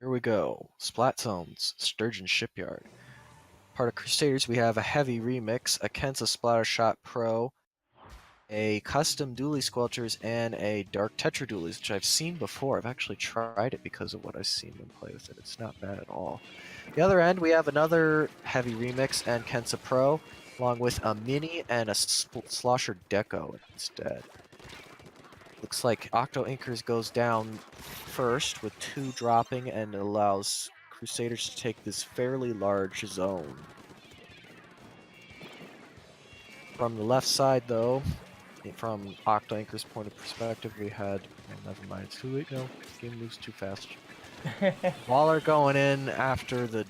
Here we go. Splat Zones, Sturgeon Shipyard. Part of Crusaders, we have a heavy remix, a Kensa Splattershot Pro, a custom dually squelchers, and a dark tetra dualies, which I've seen before. I've actually tried it because of what I've seen them play with it. It's not bad at all. The other end, we have another heavy remix and Kensa Pro, along with a mini and a slosher deco instead. Looks like OctoInkers goes down first with 2 dropping and allows Crusaders to take this fairly large zone. From the left side, though, from OctoInkers' point of perspective, we had... never mind, it's too late now. The game moves too fast. Waller going in after the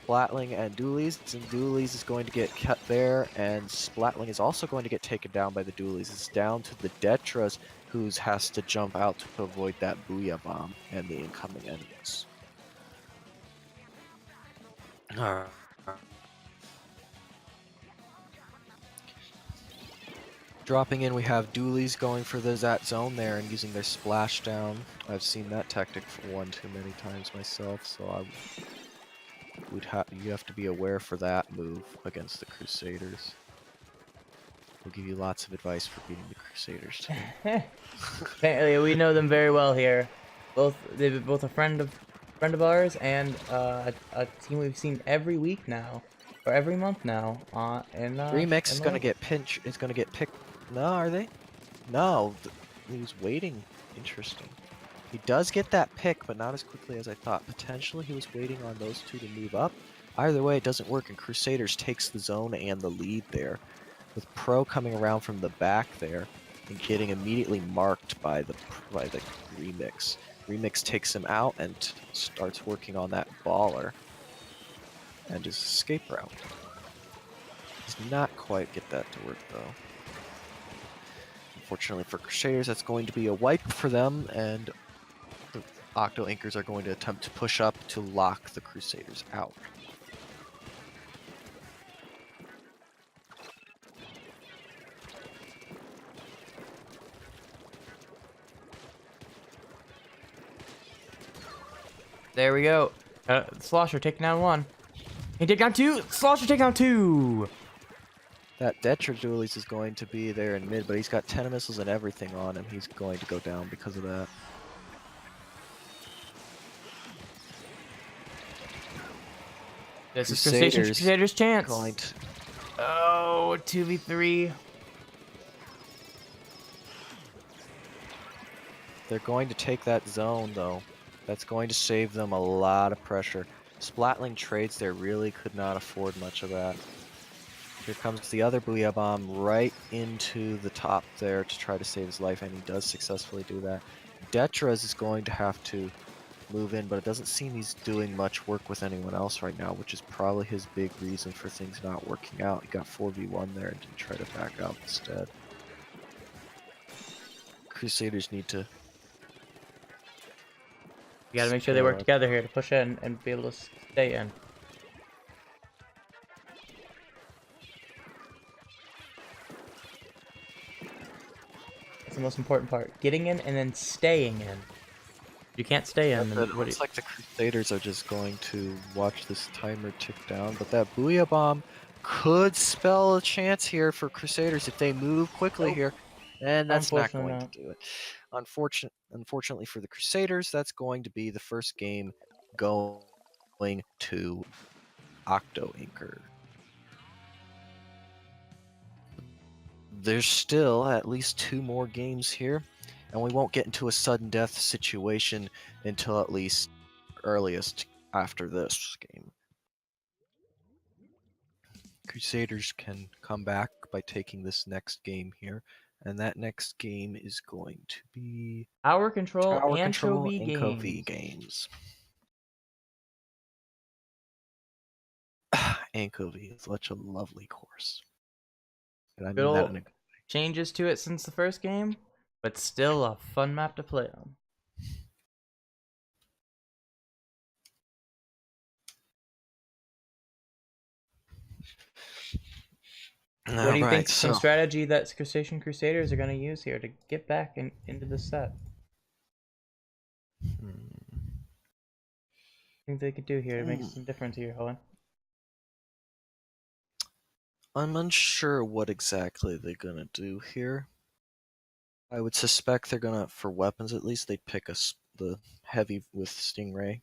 Splatling and Dualies, and Dualies is going to get cut there, and Splatling is also going to get taken down by the Dualies. It's down to the Detras, who has to jump out to avoid that Booyah Bomb and the incoming enemies. Alright. Dropping in, we have Dualies going for the Zat zone there and using their splashdown. I've seen that tactic for one too many times myself, so you have to be aware for that move against the Crusaders. We'll give you lots of advice for beating the Crusaders today. Apparently, we know them very well here. They're both a friend of ours and a team we've seen every week now, or every month now. Remix is gonna get pinched. It's gonna get picked. No, are they? No, he was waiting. Interesting. He does get that pick, but not as quickly as I thought. Potentially, he was waiting on those two to move up. Either way, it doesn't work, and Crusaders takes the zone and the lead there, with Pro coming around from the back there and getting immediately marked by the Remix. Remix takes him out and starts working on that baller and his escape route. Does not quite get that to work though. Unfortunately for Crusaders, that's going to be a wipe for them, and the OctoInkers are going to attempt to push up to lock the Crusaders out. There we go. Slosher taking down 1. He take down 2. Slosher take down 2. That Detra Dualies is going to be there in mid, but he's got 10 missiles and everything on him. He's going to go down because of that. This is Crusaders' chance. Going to... Oh, 2v3. They're going to take that zone, though. That's going to save them a lot of pressure. Splatling trades there really could not afford much of that. Here comes the other Booyah Bomb right into the top there to try to save his life, and he does successfully do that. Detras is going to have to move in, but it doesn't seem he's doing much work with anyone else right now, which is probably his big reason for things not working out. He got 4v1 there and didn't try to back out instead. Crusaders need to... You gotta make sure they work together here to push in and be able to stay in. That's the most important part. Getting in and then staying in. You can't stay in. It looks like the Crusaders are just going to watch this timer tick down, but that Booyah Bomb could spell a chance here for Crusaders if they move quickly here, and that's not going to do it. Unfortunately for the Crusaders, that's going to be the first game going to OctoInker. There's still at least 2 more games here, and we won't get into a sudden death situation until at least earliest after this game. Crusaders can come back by taking this next game here, and that next game is going to be Tower Control Anchovy Games. Anchovy is such a lovely course. And I mean that in a changes to it since the first game, but still a fun map to play on. What do you think some strategy that Crustacean Crusaders are going to use here to get back into the set? think they could do here to make some difference here, Owen? I'm unsure what exactly they're gonna do here. I would suspect they're gonna, for weapons at least, they'd pick the heavy with Stingray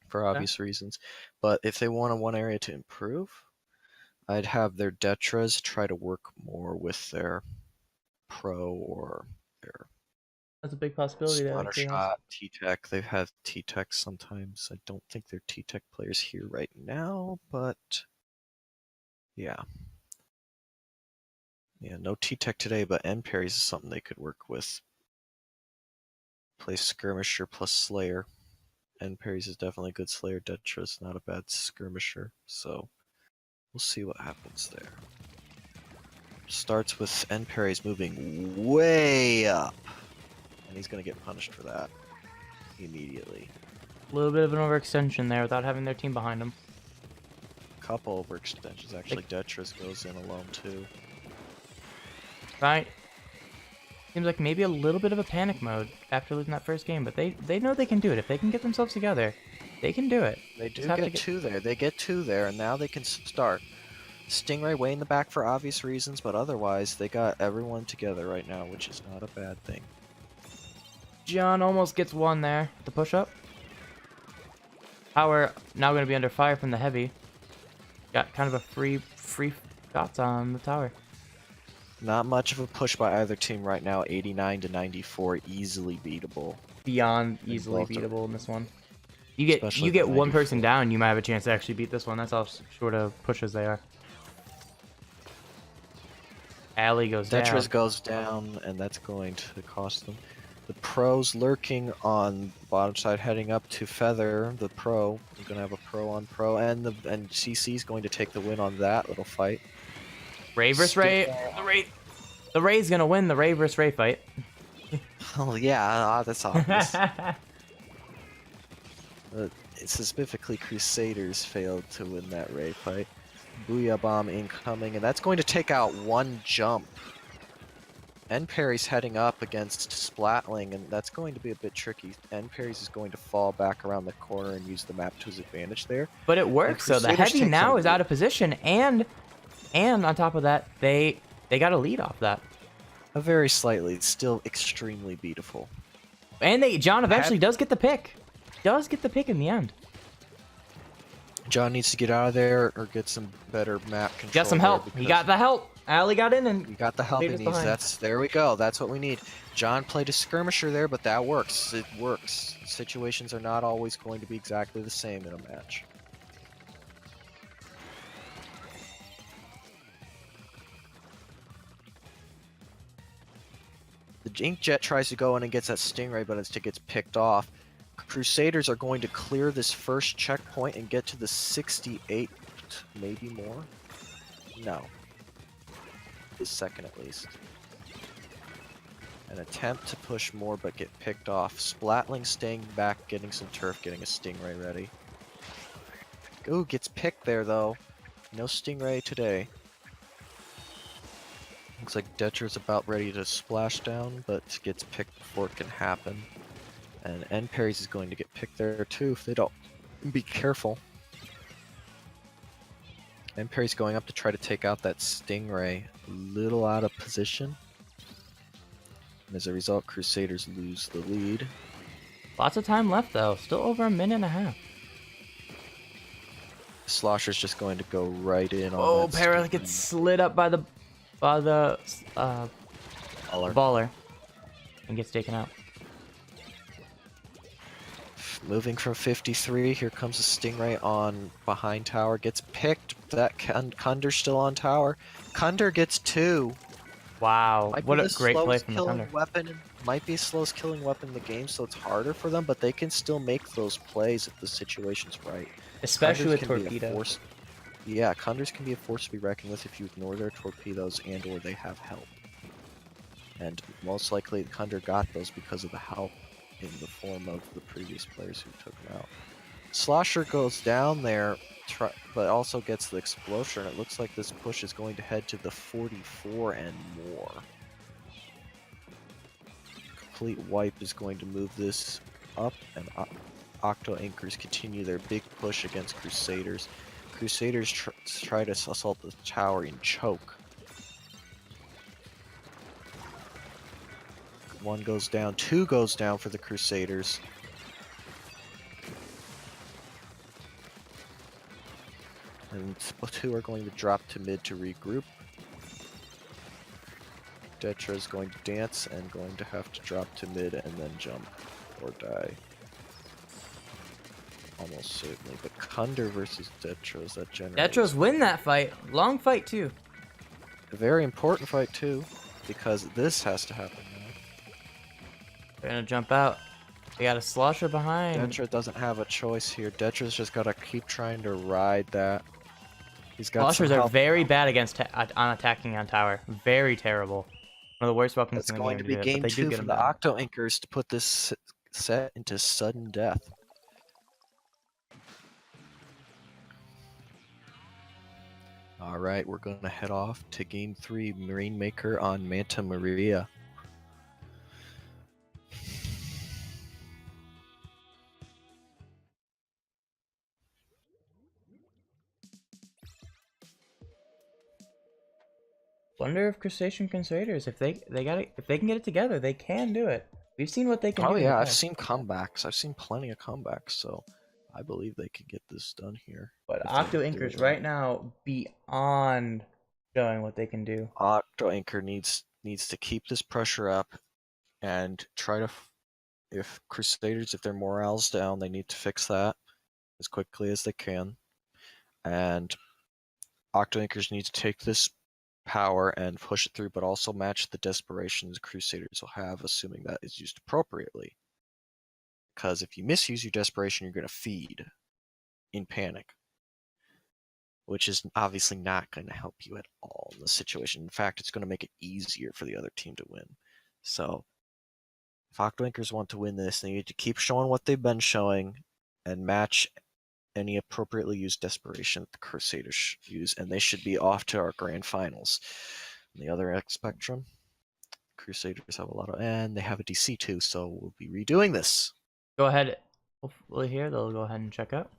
for obvious reasons. But if they want one area to improve, I'd have their Detras try to work more with their Pro or their That's a big possibility there. Splatter Shot, T-Tech. They've had T-Tech sometimes. I don't think they're T-Tech players here right now, but yeah. Yeah, no T-Tech today, but end parries is something they could work with. Play Skirmisher plus Slayer. End parries is definitely a good Slayer. Detra's not a bad Skirmisher, so we'll see what happens there. Starts with end parries moving way up, and he's going to get punished for that immediately. A little bit of an overextension there without having their team behind them. Couple overextensions, actually. Detras goes in alone too. Right. Seems like maybe a little bit of a panic mode after losing that first game, but they know they can do it. If they can get themselves together, they can do it. They do get two there. They get two there, and now they can start. Stingray way in the back for obvious reasons, but otherwise they got everyone together right now, which is not a bad thing. John almost gets one there. The push-up. Tower now going to be under fire from the heavy. Got kind of a free shots on the tower. Not much of a push by either team right now. 89 to 94, easily beatable. Beyond easily beatable in this one. You get one person down, you might have a chance to actually beat this one. That's how short of pushes they are. Alley goes down. Detras goes down, and that's going to cost them. The Pro's lurking on bottom side, heading up to Feather. The Pro is going to have a Pro on Pro, and CC's going to take the win on that little fight. Ray vs. Ray. The Ray's going to win the Ray vs. Ray fight. Oh yeah, that's obvious. Specifically, Crusaders failed to win that Ray fight. Booyah Bomb incoming, and that's going to take out one jump. End parry's heading up against Splatling, and that's going to be a bit tricky. End parries is going to fall back around the corner and use the map to his advantage there. But it works, so the heavy now is out of position, and on top of that, they got a lead off that. A very slightly, still extremely beautiful. And John eventually does get the pick. Does get the pick in the end. John needs to get out of there or get some better map control. Got some help. He got the help. Allie got in and he got the help he needs. There we go. That's what we need. John played a skirmisher there, but that works. It works. Situations are not always going to be exactly the same in a match. The Inkjet tries to go in and gets that Stingray, but it gets picked off. Crusaders are going to clear this first checkpoint and get to the 68, maybe more? No. This second at least. An attempt to push more but get picked off. Splatling staying back, getting some turf, getting a Stingray ready. Ooh, gets picked there though. No Stingray today. Looks like Detra's about ready to splash down, but gets picked before it can happen. And end parries is going to get picked there too if they don't be careful. End parries going up to try to take out that Stingray. A little out of position. And as a result, Crusaders lose the lead. Lots of time left though. Still over a minute and a half. Slosher's just going to go right in on Oh, that Para gets slid up by the baller and gets taken out. Moving from 53, here comes a Stingray on behind tower, gets picked. That Kunder's still on tower. Kunder gets two. Wow, what a great play from the Kunder. Might be the slowest killing weapon in the game, so it's harder for them, but they can still make those plays if the situation's right. Especially with torpedoes. Yeah, Kunders can be a force to be reckoned with if you ignore their torpedoes and or they have help. And most likely Kunder got those because of the help in the form of the previous players who took him out. Slosher goes down there, but also gets the explosion. It looks like this push is going to head to the 44 and more. Complete wipe is going to move this up and up. OctoInkers continue their big push against Crusaders. Crusaders try to assault the tower and choke. One goes down, two goes down for the Crusaders. And two are going to drop to mid to regroup. Detra is going to dance and going to have to drop to mid and then jump or die. Almost certainly. But Kunder versus Detros, that generally Detros win that fight. Long fight too. a very important fight too, because this has to happen now. They're gonna jump out. They got a slosher behind. Detra doesn't have a choice here. Detra's just gotta keep trying to ride that. He's got Sloshers some are help. very bad against on attacking on tower. Very terrible. One of the worst weapons It's in the going game to be do it, game but they do 2 get from them the down. OctoInkers to put this set into sudden death. Alright, we're going to head off to game 3, Rainmaker on Manta Maria. Wonder if Crusaders, if they can get it together, they can do it. We've seen what they can do. Oh in the yeah, I've past. seen comebacks. I've seen plenty of comebacks, so I believe they could get this done here. But if they do OctoInkers it right now beyond showing what they can do. OctoInker needs to keep this pressure up and try to, if Crusaders, if their morale's down, they need to fix that as quickly as they can. And OctoInkers need to take this power and push it through, but also match the desperation the Crusaders will have, assuming that is used appropriately. Because if you misuse your desperation, you're going to feed in panic, which is obviously not going to help you at all in this situation. In fact, it's going to make it easier for the other team to win. So, if OctoInkers want to win this, they need to keep showing what they've been showing and match any appropriately used desperation that the Crusaders use, and they should be off to our grand finals. On the other X spectrum, Crusaders have a lot of, and they have a DC too, so we'll be redoing this. Go ahead. Hopefully here they'll go ahead and check out.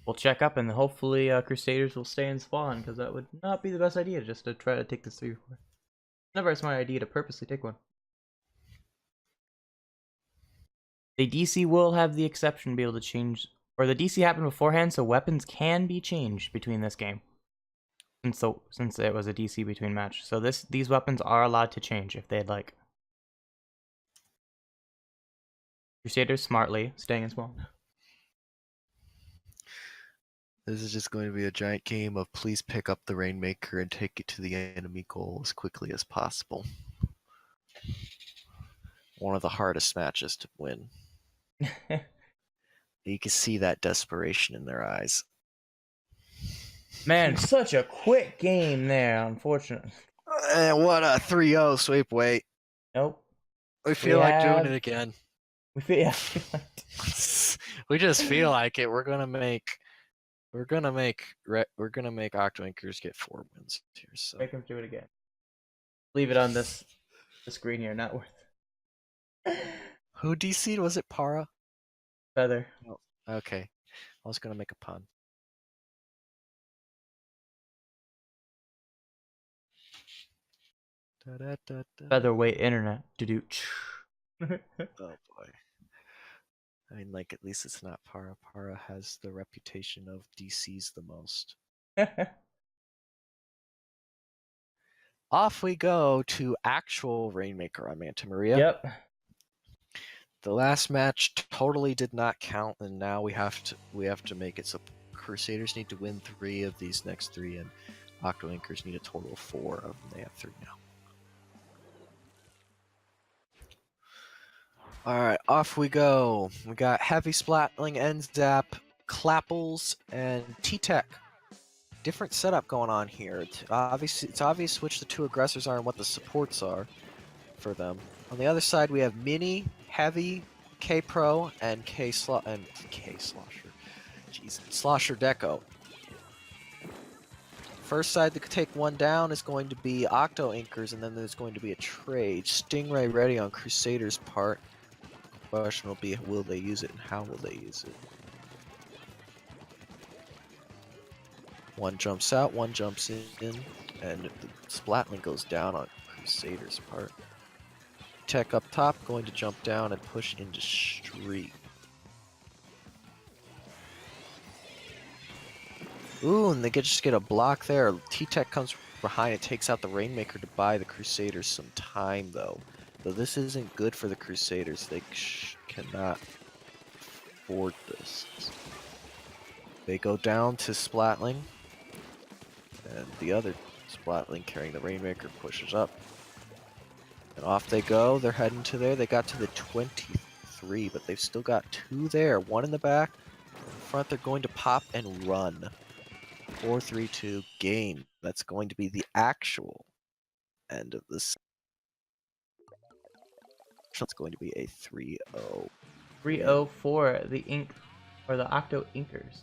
We'll check up and hopefully Crusaders will stay in spawn, because that would not be the best idea just to try to take this 3-4. Never a smart idea to purposely take one. The DC will have the exception to be able to change, or the DC happened beforehand, so weapons can be changed between this game. Since it was a DC between match, so these weapons are allowed to change if they'd like. Crusaders smartly staying in spawn. This is just going to be a giant game of please pick up the Rainmaker and take it to the enemy goal as quickly as possible. One of the hardest matches to win. You can see that desperation in their eyes. Man, such a quick game there, unfortunately. And what a 3-0 sweep. Wait. Nope. We feel like doing it again. We feel We just feel like it. We're gonna make OctoInkers get 4 wins here. So make them do it again. Leave it on the screen here, not worth it. Who DC'd? Was it Para? Feather. Oh, okay. I was gonna make a pun. Featherweight internet. Do. Oh boy. I mean, like, at least it's not Para. Para has the reputation of DC's the most. Off we go to actual Rainmaker on Manta Maria. Yep. The last match totally did not count, and now we have to make it so Crusaders need to win 3 of these next 3, and OctoInkers need a total of 4 of them. They have 3 now. Alright, off we go. We got Heavy Splatling, N-Zap, Clapples, and T-Tech. Different setup going on here. It's obvious which the 2 aggressors are and what the supports are for them. On the other side, we have Mini, Heavy, K-Pro, and K-Slosher. Jeez, Slosher Deco. First side to take one down is going to be OctoInkers, and then there's going to be a trade. Stingray ready on Crusaders' part. Question will be, will they use it and how will they use it? One jumps out, one jumps in, and the Splatling goes down on Crusaders' part. Tech up top, going to jump down and push into Street. Ooh, and they just get a block there. T-Tech comes behind and takes out the Rainmaker to buy the Crusaders some time, though. So this isn't good for the Crusaders. They cannot afford this. They go down to Splatling. And the other Splatling carrying the Rainmaker pushes up. And off they go. They're heading to there. They got to the 23, but they've still got two there. One in the back. In front, they're going to pop and run. 4-3-2 game. That's going to be the actual end of this. It's going to be a 3-0. 3-0 for the Octo Inkers.